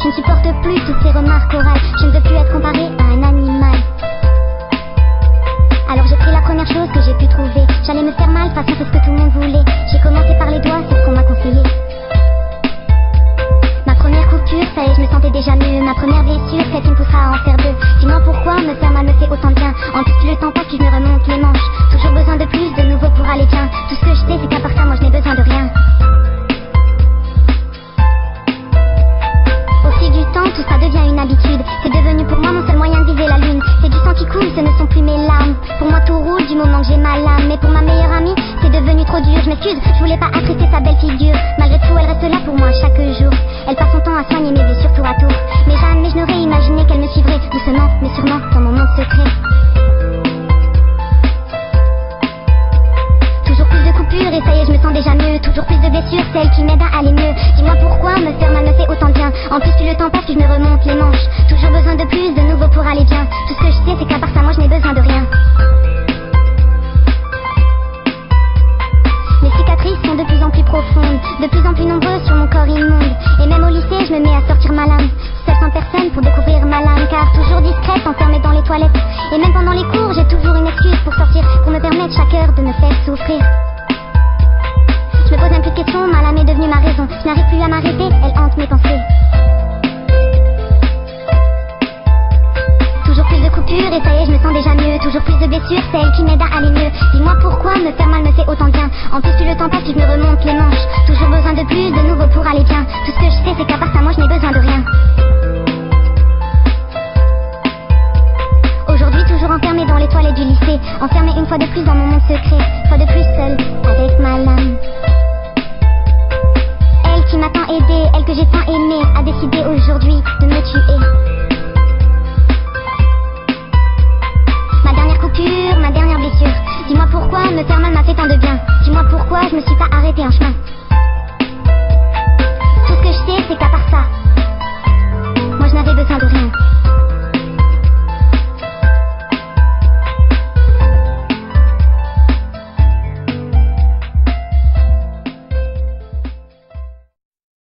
Je ne supporte plus toutes ces remarques orales. Je ne veux plus être comparée à un animal. Alors j'ai pris la première chose que j'ai pu trouver. J'allais me faire mal, façon c'est ce que tout le monde voulait. J'ai commencé par les doigts, c'est ce qu'on m'a conseillé. Ma première coupure, ça y est, je me sentais déjà mieux. Ma première blessure, celle qui me poussera à en faire deux. Dis-moi pourquoi me faire mal me fait autant de bien. En plus plus le temps passe, plus je me remonte les manches. Toujours besoin de plus, de nouveau pour aller bien. Tout ce que je sais, c'est qu'à part ça, moi je n'ai besoin de rien. Au fil du temps, tout ça devient une habitude. C'est devenu pour moi mon seul moyen de viser la lune. C'est du sang qui coule, ce ne sont plus mes larmes. Pour moi tout roule du moment que j'ai ma lame. Mais pour ma meilleure amie, c'est devenu trop dur. Je m'excuse, je voulais pas attrister sa belle figure. Malgré tout, elle reste là pour moi chaque jour. Elle passe son temps à soigner mes vies sur tour à tour. Mais jamais je n'aurais imaginé qu'elle me suivrait. Doucement, mais sûrement, dans mon monde secret. Toujours plus de coupures et ça y est, je me sens déjà mieux. Toujours plus de blessures, celles qui m'aident à aller mieux. Dis-moi pourquoi me faire mal me fait autant de bien. En plus plus le temps passe, plus je me remonte les manches. Toujours besoin de plus, de nouveau pour aller bien. Tout ce que je sais, c'est qu'à part ça, moi je n'ai besoin de rien. Mes cicatrices sont de plus en plus profondes, de plus en plus nombreuses sur mon corps immonde. Et même au lycée, je me mets à sortir ma lame. Seule sans personne pour découvrir ma lame. Car toujours discrète, enfermée dans les toilettes. Et même pendant les cours, j'ai toujours une excuse pour sortir. Pour me permettre chaque heure de me faire souffrir. Je me pose même plus de questions, ma lame est devenue ma raison. Je n'arrive plus à m'arrêter, elle hante mes pensées. Toujours plus de coupures et ça y est, je me sens déjà mieux. Toujours plus de blessures, celles qui m'aident à aller mieux. Dis-moi pourquoi me faire mal me fait autant de bien. En plus plus le temps passe, plus je me remonte les manches. Toujours besoin de plus, de nouveau pour aller bien. Tout ce que je sais, c'est qu'à part ça, moi je n'ai besoin de rien. Aujourd'hui toujours enfermée dans les toilettes du lycée. Enfermée une fois de plus dans mon monde secret. Fois de plus seule, avec ma lame. Elle qui m'a tant aidée, elle que j'ai tant aimée, a décidé aujourd'hui de me tuer. Ma dernière coupure, ma dernière blessure. Dis-moi pourquoi me faire mal m'a fait tant de bien. Dis-moi pourquoi je me suis pas arrêtée en chemin.